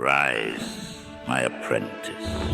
Rise, my apprentice.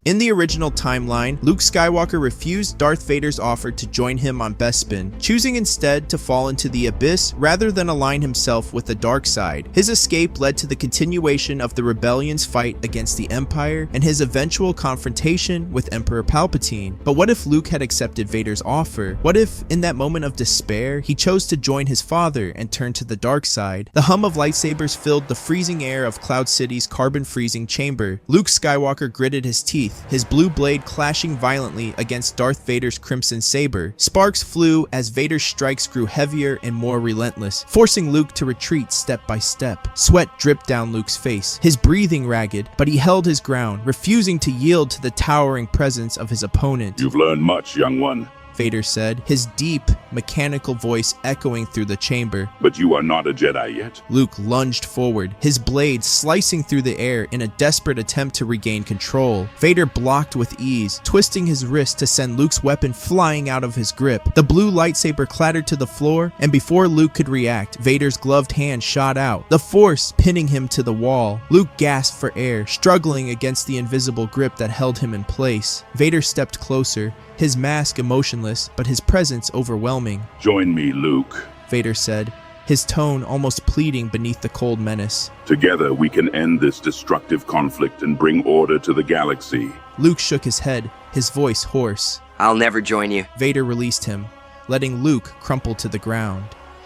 In the original timeline, Luke Skywalker refused Darth Vader's offer to join him on Bespin, choosing instead to fall into the abyss rather than align himself with the dark side. His escape led to the continuation of the rebellion's fight against the Empire and his eventual confrontation with Emperor Palpatine. But what if Luke had accepted Vader's offer? What if, in that moment of despair, he chose to join his father and turn to the dark side? The hum of lightsabers filled the freezing air of Cloud City's carbon-freezing chamber. Luke Skywalker gritted his teeth, his blue blade clashing violently against Darth Vader's crimson saber. Sparks flew as Vader's strikes grew heavier and more relentless, forcing Luke to retreat step by step. Sweat dripped down Luke's face, his breathing ragged, but he held his ground, refusing to yield to the towering presence of his opponent. You've learned much, young one, Vader said, his deep, mechanical voice echoing through the chamber. But you are not a Jedi yet. Luke lunged forward, his blade slicing through the air in a desperate attempt to regain control. Vader blocked with ease, twisting his wrist to send Luke's weapon flying out of his grip. The blue lightsaber clattered to the floor, and before Luke could react, Vader's gloved hand shot out, the Force pinning him to the wall. Luke gasped for air, struggling against the invisible grip that held him in place. Vader stepped closer, his mask emotionless, but his presence overwhelming. Join me, Luke, Vader said, his tone almost pleading beneath the cold menace. Together we can end this destructive conflict and bring order to the galaxy. Luke shook his head, his voice hoarse. I'll never join you. Vader released him, letting Luke crumple to the ground.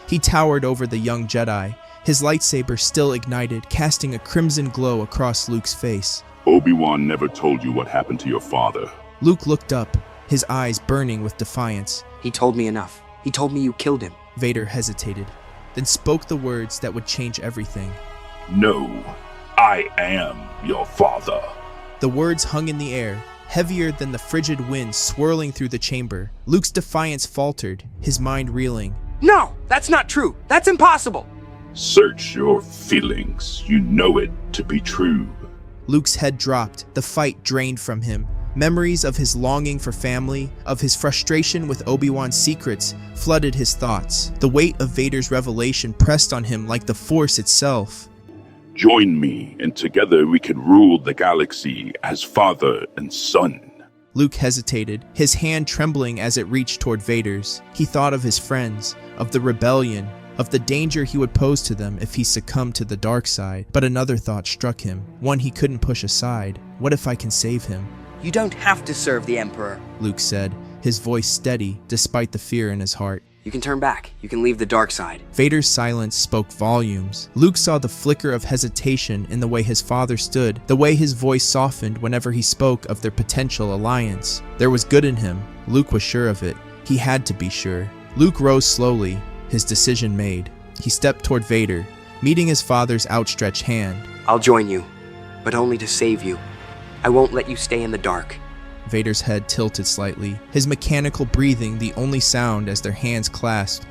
He towered over the young Jedi, his lightsaber still ignited, casting a crimson glow across Luke's face. Obi-Wan never told you what happened to your father. Luke looked up, his eyes burning with defiance. He told me enough. He told me you killed him. Vader hesitated, then spoke the words that would change everything. No, I am your father. The words hung in the air, heavier than the frigid wind swirling through the chamber. Luke's defiance faltered, his mind reeling. No, that's not true. That's impossible. Search your feelings. You know it to be true. Luke's head dropped, the fight drained from him. Memories of his longing for family, of his frustration with Obi-Wan's secrets, flooded his thoughts. The weight of Vader's revelation pressed on him like the Force itself. Join me, and together we can rule the galaxy as father and son. Luke hesitated, his hand trembling as it reached toward Vader's. He thought of his friends, of the rebellion, of the danger he would pose to them if he succumbed to the dark side. But another thought struck him, one he couldn't push aside. What if I can save him? You don't have to serve the Emperor, Luke said, his voice steady despite the fear in his heart. You can turn back. You can leave the dark side. Vader's silence spoke volumes. Luke saw the flicker of hesitation in the way his father stood, the way his voice softened whenever he spoke of their potential alliance. There was good in him. Luke was sure of it. He had to be sure. Luke rose slowly, his decision made. He stepped toward Vader, meeting his father's outstretched hand. I'll join you, but only to save you. I won't let you stay in the dark. Vader's head tilted slightly, his mechanical breathing the only sound as their hands clasped.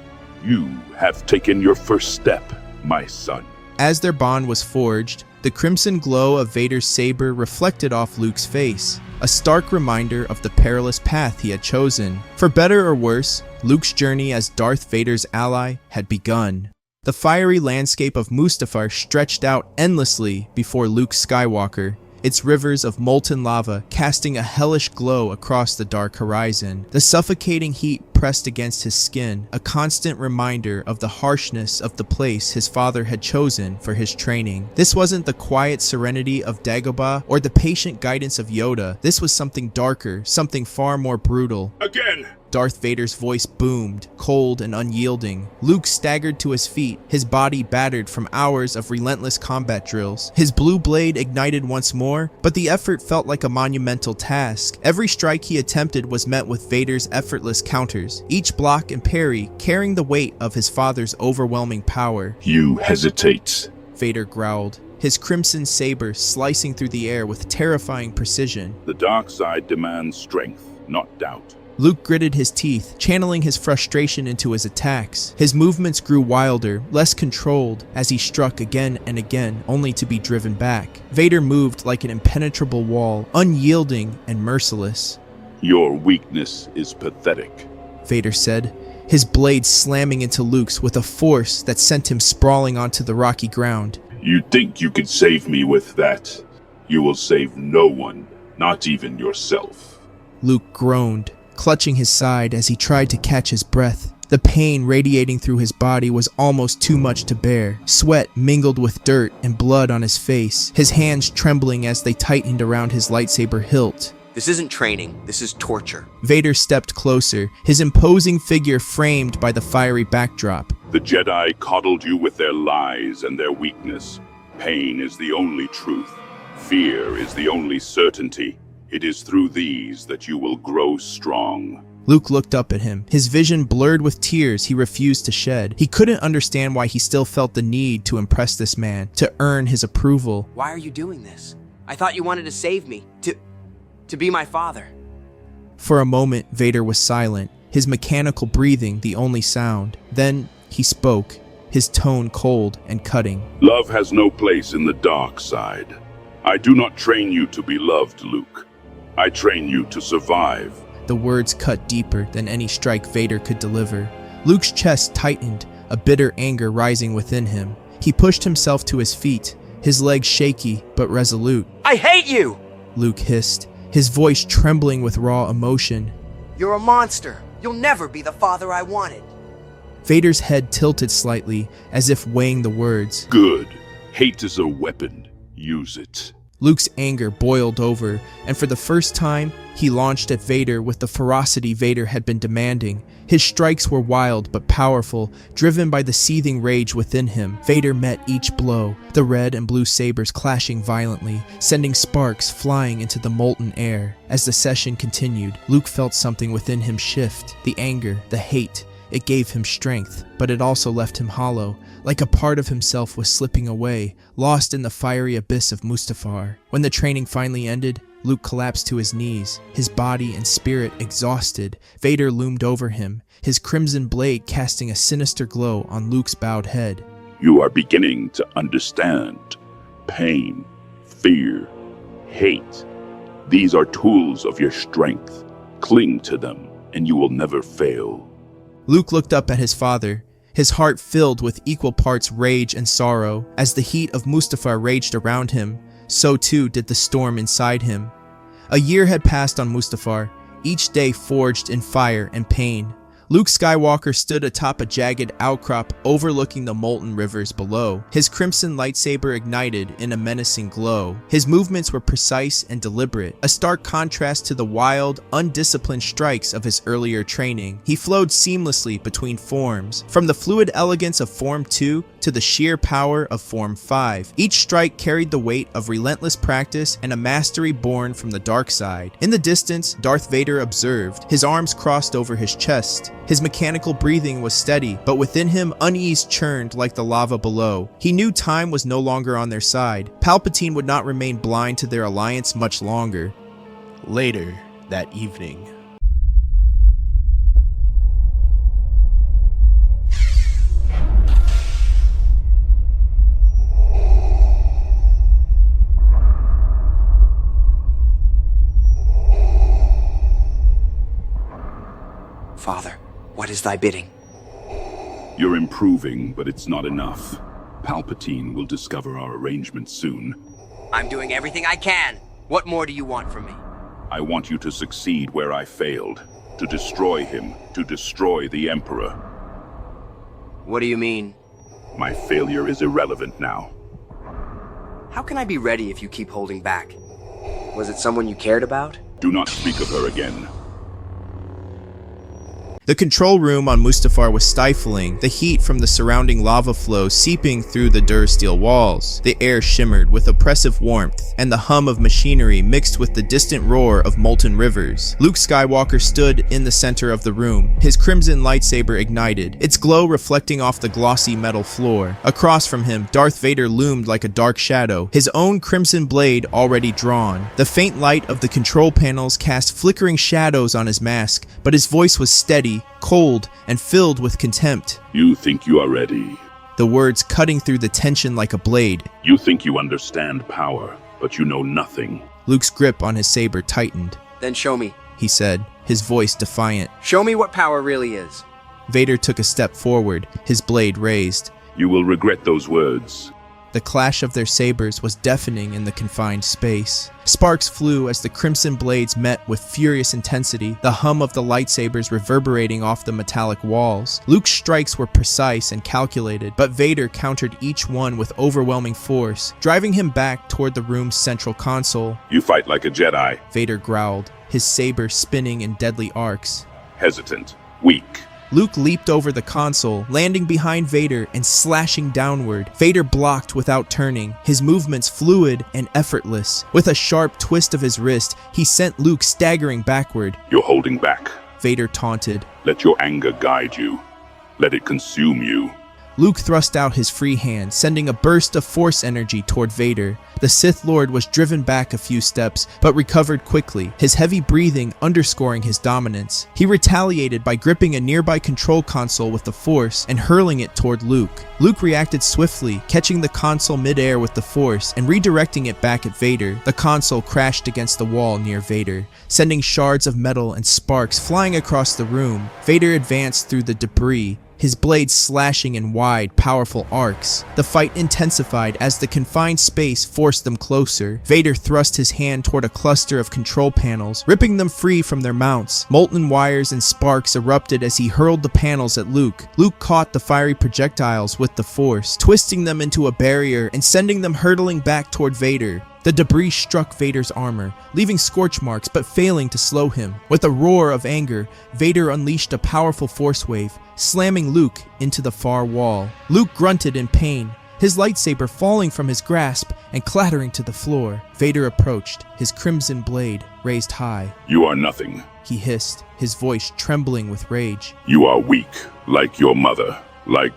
You have taken your first step, my son. As their bond was forged, the crimson glow of Vader's saber reflected off Luke's face, a stark reminder of the perilous path he had chosen. For better or worse, Luke's journey as Darth Vader's ally had begun. The fiery landscape of Mustafar stretched out endlessly before Luke Skywalker, its rivers of molten lava casting a hellish glow across the dark horizon. The suffocating heat pressed against his skin, a constant reminder of the harshness of the place his father had chosen for his training. This wasn't the quiet serenity of Dagobah or the patient guidance of Yoda. This was something darker, something far more brutal. Again! Darth Vader's voice boomed, cold and unyielding. Luke staggered to his feet, his body battered from hours of relentless combat drills. His blue blade ignited once more, but the effort felt like a monumental task. Every strike he attempted was met with Vader's effortless counters, each block and parry carrying the weight of his father's overwhelming power. You hesitate, Vader growled, his crimson saber slicing through the air with terrifying precision. The dark side demands strength, not doubt. Luke gritted his teeth, channeling his frustration into his attacks. His movements grew wilder, less controlled, as he struck again and again, only to be driven back. Vader moved like an impenetrable wall, unyielding and merciless. Your weakness is pathetic, Vader said, his blade slamming into Luke's with a force that sent him sprawling onto the rocky ground. You think you can save me with that? You will save no one, not even yourself. Luke groaned, clutching his side as he tried to catch his breath. The pain radiating through his body was almost too much to bear. Sweat mingled with dirt and blood on his face, his hands trembling as they tightened around his lightsaber hilt. This isn't training, this is torture. Vader stepped closer, his imposing figure framed by the fiery backdrop. The Jedi coddled you with their lies and their weakness. Pain is the only truth. Fear is the only certainty. It is through these that you will grow strong. Luke looked up at him, his vision blurred with tears he refused to shed. He couldn't understand why he still felt the need to impress this man, to earn his approval. Why are you doing this? I thought you wanted to save me, to be my father. For a moment, Vader was silent, his mechanical breathing the only sound. Then he spoke, his tone cold and cutting. Love has no place in the dark side. I do not train you to be loved, Luke. I train you to survive. The words cut deeper than any strike Vader could deliver. Luke's chest tightened, a bitter anger rising within him. He pushed himself to his feet, his legs shaky but resolute. I hate you! Luke hissed, his voice trembling with raw emotion. You're a monster. You'll never be the father I wanted. Vader's head tilted slightly, as if weighing the words. Good. Hate is a weapon. Use it. Luke's anger boiled over, and for the first time, he launched at Vader with the ferocity Vader had been demanding. His strikes were wild but powerful, driven by the seething rage within him. Vader met each blow, the red and blue sabers clashing violently, sending sparks flying into the molten air. As the session continued, Luke felt something within him shift. The anger, the hate. It gave him strength, but it also left him hollow, like a part of himself was slipping away, lost in the fiery abyss of Mustafar. When the training finally ended, Luke collapsed to his knees, his body and spirit exhausted. Vader loomed over him, his crimson blade casting a sinister glow on Luke's bowed head. You are beginning to understand. Pain, fear, hate. These are tools of your strength. Cling to them, and you will never fail. Luke looked up at his father, his heart filled with equal parts rage and sorrow. As the heat of Mustafar raged around him, so too did the storm inside him. A year had passed on Mustafar, each day forged in fire and pain. Luke Skywalker stood atop a jagged outcrop overlooking the molten rivers below. His crimson lightsaber ignited in a menacing glow. His movements were precise and deliberate, a stark contrast to the wild, undisciplined strikes of his earlier training. He flowed seamlessly between forms, from the fluid elegance of Form 2 to the sheer power of Form 5. Each strike carried the weight of relentless practice and a mastery born from the dark side. In the distance, Darth Vader observed, his arms crossed over his chest. His mechanical breathing was steady, but within him unease churned like the lava below. He knew time was no longer on their side. Palpatine would not remain blind to their alliance much longer. Later that evening. Father, what is thy bidding? You're improving, but it's not enough. Palpatine will discover our arrangement soon. I'm doing everything I can. What more do you want from me? I want you to succeed where I failed. To destroy him. To destroy the Emperor. What do you mean? My failure is irrelevant now. How can I be ready if you keep holding back? Was it someone you cared about? Do not speak of her again. The control room on Mustafar was stifling, the heat from the surrounding lava flow seeping through the durasteel walls. The air shimmered with oppressive warmth, and the hum of machinery mixed with the distant roar of molten rivers. Luke Skywalker stood in the center of the room, his crimson lightsaber ignited, its glow reflecting off the glossy metal floor. Across from him, Darth Vader loomed like a dark shadow, his own crimson blade already drawn. The faint light of the control panels cast flickering shadows on his mask, but his voice was steady, cold, and filled with contempt. You think you are ready. The words cutting through the tension like a blade. You think you understand power, but you know nothing. Luke's grip on his saber tightened. Then show me, he said, his voice defiant. Show me what power really is. Vader took a step forward, his blade raised. You will regret those words. The clash of their sabers was deafening in the confined space. Sparks flew as the crimson blades met with furious intensity, the hum of the lightsabers reverberating off the metallic walls. Luke's strikes were precise and calculated, but Vader countered each one with overwhelming force, driving him back toward the room's central console. You fight like a Jedi. Vader growled, his saber spinning in deadly arcs. Hesitant. Weak. Luke leaped over the console, landing behind Vader and slashing downward. Vader blocked without turning, his movements fluid and effortless. With a sharp twist of his wrist, he sent Luke staggering backward. You're holding back. Vader taunted. Let your anger guide you. Let it consume you. Luke thrust out his free hand, sending a burst of force energy toward Vader. The Sith Lord was driven back a few steps, but recovered quickly, his heavy breathing underscoring his dominance. He retaliated by gripping a nearby control console with the Force and hurling it toward Luke. Luke reacted swiftly, catching the console midair with the Force and redirecting it back at Vader. The console crashed against the wall near Vader, sending shards of metal and sparks flying across the room. Vader advanced through the debris, his blades slashing in wide, powerful arcs. The fight intensified as the confined space forced them closer. Vader thrust his hand toward a cluster of control panels, ripping them free from their mounts. Molten wires and sparks erupted as he hurled the panels at Luke. Luke caught the fiery projectiles with the Force, twisting them into a barrier and sending them hurtling back toward Vader. The debris struck Vader's armor, leaving scorch marks but failing to slow him. With a roar of anger, Vader unleashed a powerful force wave, slamming Luke into the far wall. Luke grunted in pain, his lightsaber falling from his grasp and clattering to the floor. Vader approached, his crimson blade raised high. You are nothing. He hissed, his voice trembling with rage. You are weak, like your mother, like...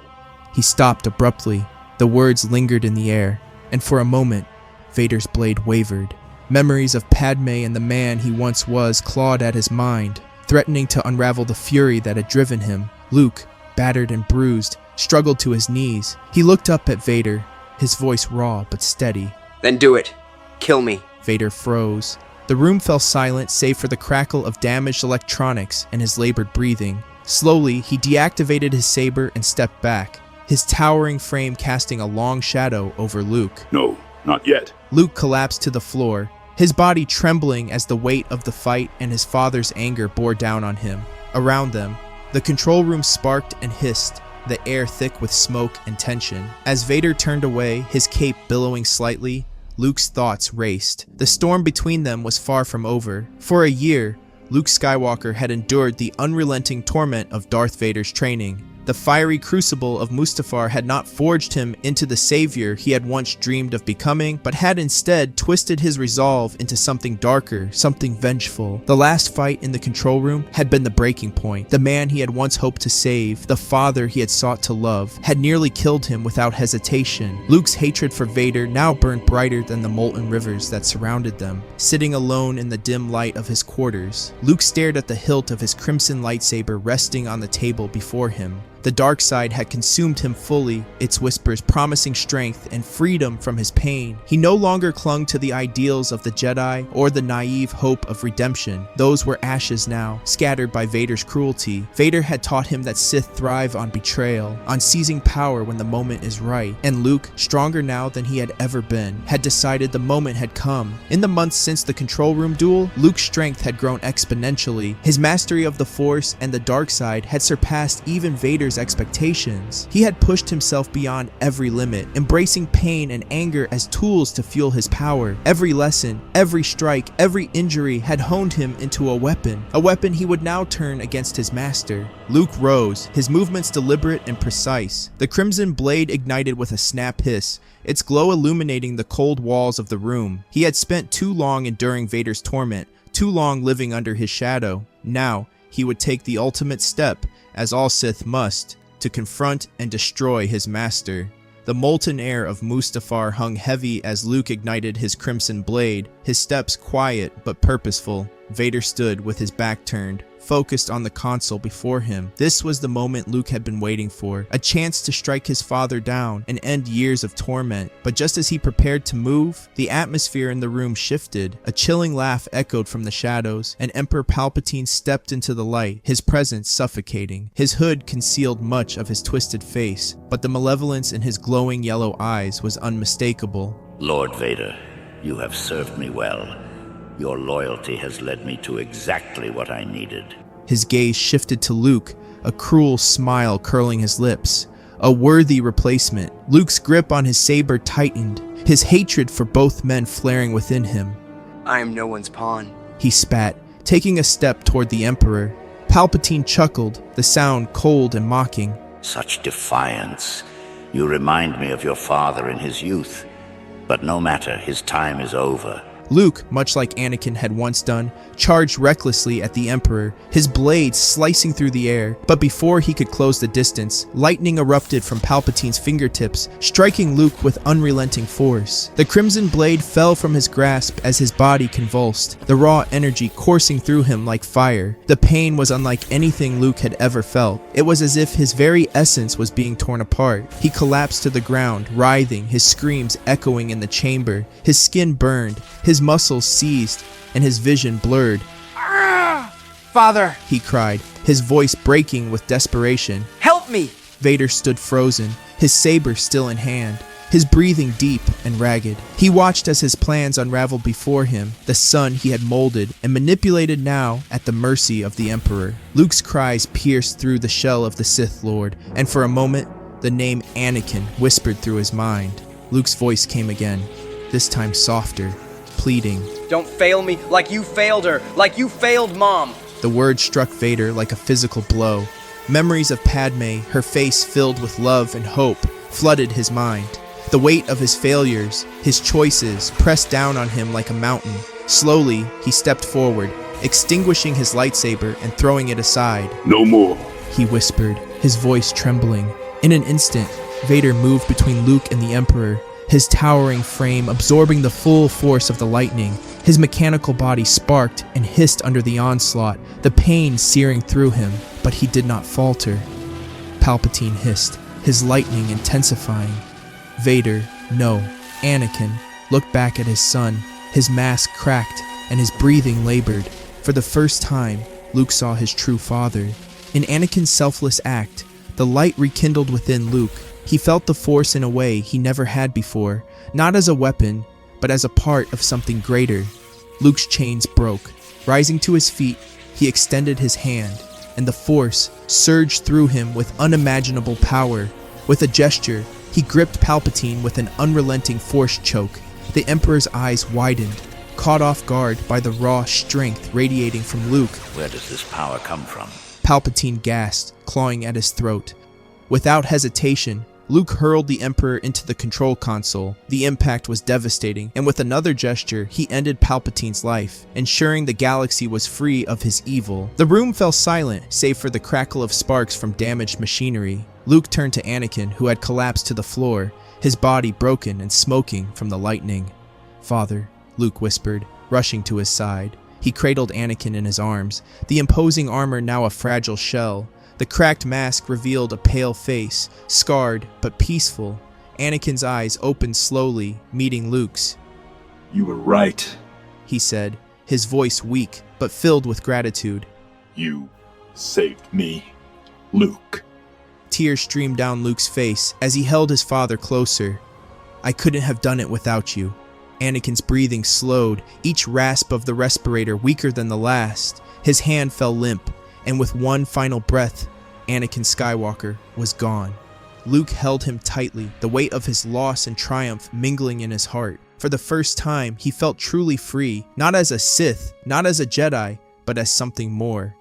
He stopped abruptly. The words lingered in the air, and for a moment, Vader's blade wavered. Memories of Padme and the man he once was clawed at his mind, threatening to unravel the fury that had driven him. Luke, battered and bruised, struggled to his knees. He looked up at Vader, his voice raw but steady. Then do it. Kill me. Vader froze. The room fell silent save for the crackle of damaged electronics and his labored breathing. Slowly, he deactivated his saber and stepped back, his towering frame casting a long shadow over Luke. No, not yet. Luke collapsed to the floor, his body trembling as the weight of the fight and his father's anger bore down on him. Around them, the control room sparked and hissed, the air thick with smoke and tension. As Vader turned away, his cape billowing slightly, Luke's thoughts raced. The storm between them was far from over. For a year, Luke Skywalker had endured the unrelenting torment of Darth Vader's training. The fiery crucible of Mustafar had not forged him into the savior he had once dreamed of becoming, but had instead twisted his resolve into something darker, something vengeful. The last fight in the control room had been the breaking point. The man he had once hoped to save, the father he had sought to love, had nearly killed him without hesitation. Luke's hatred for Vader now burned brighter than the molten rivers that surrounded them. Sitting alone in the dim light of his quarters, Luke stared at the hilt of his crimson lightsaber resting on the table before him. The dark side had consumed him fully, its whispers promising strength and freedom from his pain. He no longer clung to the ideals of the Jedi or the naive hope of redemption. Those were ashes now, scattered by Vader's cruelty. Vader had taught him that Sith thrive on betrayal, on seizing power when the moment is right. And Luke, stronger now than he had ever been, had decided the moment had come. In the months since the control room duel, Luke's strength had grown exponentially. His mastery of the Force and the dark side had surpassed even Vader's expectations. He had pushed himself beyond every limit, embracing pain and anger as tools to fuel his power. Every lesson, every strike, every injury had honed him into a weapon he would now turn against his master. Luke rose, his movements deliberate and precise. The crimson blade ignited with a snap hiss, its glow illuminating the cold walls of the room. He had spent too long enduring Vader's torment, too long living under his shadow. Now, he would take the ultimate step, as all Sith must, to confront and destroy his master. The molten air of Mustafar hung heavy as Luke ignited his crimson blade, his steps quiet but purposeful. Vader stood with his back turned, focused on the console before him. This was the moment Luke had been waiting for, a chance to strike his father down and end years of torment. But just as he prepared to move, the atmosphere in the room shifted. A chilling laugh echoed from the shadows, and Emperor Palpatine stepped into the light, his presence suffocating. His hood concealed much of his twisted face, but the malevolence in his glowing yellow eyes was unmistakable. Lord Vader, you have served me well. Your loyalty has led me to exactly what I needed. His gaze shifted to Luke, a cruel smile curling his lips. A worthy replacement. Luke's grip on his saber tightened, his hatred for both men flaring within him. I am no one's pawn. He spat, taking a step toward the Emperor. Palpatine chuckled, the sound cold and mocking. Such defiance. You remind me of your father in his youth. But no matter, his time is over. Luke, much like Anakin had once done, charged recklessly at the Emperor, his blade slicing through the air. But before he could close the distance, lightning erupted from Palpatine's fingertips, striking Luke with unrelenting force. The crimson blade fell from his grasp as his body convulsed, the raw energy coursing through him like fire. The pain was unlike anything Luke had ever felt. It was as if his very essence was being torn apart. He collapsed to the ground, writhing, his screams echoing in the chamber. His skin burned, his muscles seized, and his vision blurred. Father! He cried, his voice breaking with desperation. Help me! Vader stood frozen, his saber still in hand, his breathing deep and ragged. He watched as his plans unraveled before him, the son he had molded and manipulated now at the mercy of the Emperor. Luke's cries pierced through the shell of the Sith Lord, and for a moment, the name Anakin whispered through his mind. Luke's voice came again, this time softer, pleading. Don't fail me like you failed her, like you failed Mom. The word struck Vader like a physical blow. Memories of Padme, her face filled with love and hope, flooded his mind. The weight of his failures, his choices, pressed down on him like a mountain. Slowly, he stepped forward, extinguishing his lightsaber and throwing it aside. No more, He whispered, his voice trembling. In an instant, Vader moved between Luke and the Emperor, his towering frame absorbing the full force of the lightning. His mechanical body sparked and hissed under the onslaught, the pain searing through him, but he did not falter. Palpatine hissed, his lightning intensifying. Vader, no, Anakin, looked back at his son, his mask cracked and his breathing labored. For the first time, Luke saw his true father. In Anakin's selfless act, the light rekindled within Luke. He felt the Force in a way he never had before, not as a weapon, but as a part of something greater. Luke's chains broke. Rising to his feet, he extended his hand, and the Force surged through him with unimaginable power. With a gesture, he gripped Palpatine with an unrelenting Force choke. The Emperor's eyes widened, caught off guard by the raw strength radiating from Luke. Where does this power come from? Palpatine gasped, clawing at his throat. Without hesitation, Luke hurled the Emperor into the control console. The impact was devastating, and with another gesture, he ended Palpatine's life, ensuring the galaxy was free of his evil. The room fell silent, save for the crackle of sparks from damaged machinery. Luke turned to Anakin, who had collapsed to the floor, his body broken and smoking from the lightning. "Father," Luke whispered, rushing to his side. He cradled Anakin in his arms, the imposing armor now a fragile shell. The cracked mask revealed a pale face, scarred but peaceful. Anakin's eyes opened slowly, meeting Luke's. you were right. He said, his voice weak but filled with gratitude. You saved me, Luke. Tears streamed down Luke's face as he held his father closer. "I couldn't have done it without you." Anakin's breathing slowed, each rasp of the respirator weaker than the last. His hand fell limp, and with one final breath, Anakin Skywalker was gone. Luke held him tightly, the weight of his loss and triumph mingling in his heart. For the first time, he felt truly free, not as a Sith, not as a Jedi, but as something more.